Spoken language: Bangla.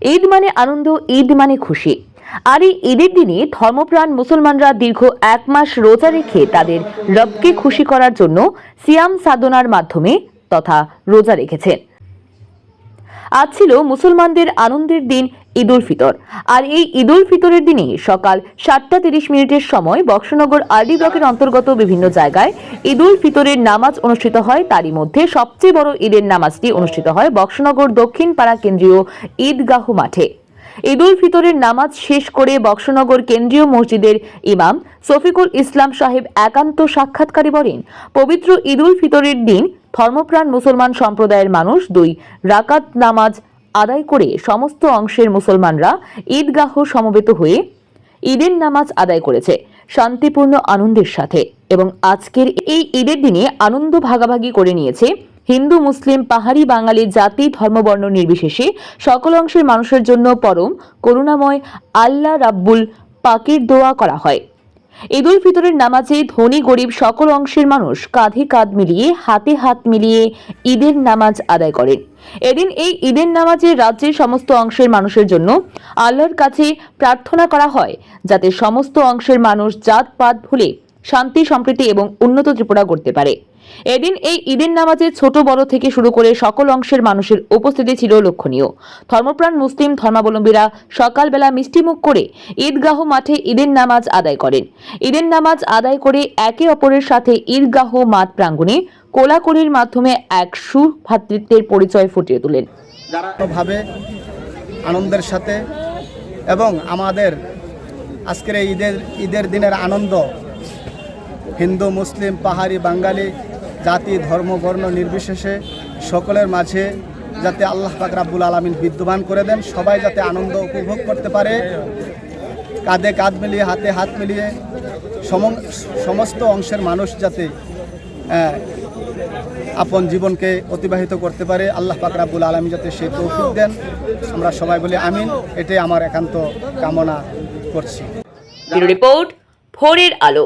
ঈদ মানে আনন্দ, ঈদ মানে খুশি। আর এই ঈদের দিনে ধর্মপ্রাণ মুসলমানরা দীর্ঘ 1 মাস রোজা রেখে তাদের রবকে খুশি করার জন্য সিয়াম সাধনার মাধ্যমে তথা রোজা রেখেছেন। আজ ছিল মুসলমানদের আনন্দের দিন ঈদ উল ফিতর। আর এই ঈদ উল ফিতরের দিনে সকাল 7:30 সময় বক্সনগর আরডি ব্লকের অন্তর্গত বিভিন্ন জায়গায় ঈদ উল ফিতরের নামাজ অনুষ্ঠিত হয়। তারই মধ্যে সবচেয়ে বড় ঈদের নামাজটি অনুষ্ঠিত হয় বক্সনগর দক্ষিণ পাড়া কেন্দ্রীয় ঈদগাহ মাঠে। ঈদ উল ফিতরের নামাজ শেষ করে বক্সনগর কেন্দ্রীয় মসজিদের ইমাম শফিকুল ইসলাম সাহেব একান্ত সাক্ষাৎকারে বলেন, পবিত্র ঈদ উল ফিতরের দিন ধর্মপ্রাণ মুসলমান সম্প্রদায়ের মানুষ 2 রাকাত নামাজ আদায় করে সমস্ত অংশের মুসলমানরা ঈদগাহ সমবেত হয়ে ঈদের নামাজ আদায় করেছে শান্তিপূর্ণ আনন্দের সাথে। এবং আজকের এই ঈদের দিনে আনন্দ ভাগাভাগি করে নিয়েছে হিন্দু, মুসলিম, পাহাড়ি, বাঙালি, জাতি, ধর্মবর্ণ নির্বিশেষে সকল অংশের মানুষের জন্য পরম করুণাময় আল্লাহ রাব্বুল পাকের দোয়া করা হয়। ঈদ উল ফিতরের নামাজে ধনী গরিব সকল অংশের মানুষ কাঁধে কাঁধ মিলিয়ে হাতে হাত মিলিয়ে ঈদের নামাজ আদায় করেন। এদিন এই ঈদের নামাজে রাজ্যের সমস্ত অংশের মানুষের জন্য আল্লাহর কাছে প্রার্থনা করা হয় যাতে সমস্ত অংশের মানুষ জাতপাত ভুলে শান্তি, সম্প্রীতি এবং উন্নত ত্রিপুরা গড়তে পারে। এদিন এই ঈদের নামাজে ছোট বড় থেকে শুরু করে সকল অংশের মানুষের উপস্থিতি ছিল লক্ষণীয়। ধর্মপ্রাণ মুসলিম ধর্মাবলম্বীরা সকালবেলা মিষ্টিমুখ করে ঈদগাহ মাঠে ঈদের নামাজ আদায় করেন। ঈদের নামাজ আদায় করে একে অপরের সাথে ঈদগাহ মাঠ প্রাঙ্গণে কোলাকুলির মাধ্যমে এক সুভ্রাতৃত্বের পরিচয় ফুটিয়ে তোলেন। ভাবে আনন্দের সাথে এবং আমাদের আজকের এই ঈদের দিনের আনন্দ হিন্দু, মুসলিম, পাহাড়ি, বাঙালি, জাতি, ধর্ম, বর্ণ নির্বিশেষে সকলের মাঝে যাতে আল্লাহ পাক রাব্বুল আলামিন বিদ্যমান করে দেন, সবাই যাতে আনন্দ উপভোগ করতে পারে, কাঁধে কাঁধ মিলিয়ে হাতে হাত মিলিয়ে সমস্ত অংশের মানুষ যাতে আপন জীবনকে অতিবাহিত করতে পারে, আল্লাহ পাক রাব্বুল আলামিন যাতে সেই তৌফিক দেন। আমরা সবাই বলি আমিন। এটাই আমার একান্ত কামনা করছি। রিপোর্ট, ভোরের আলো।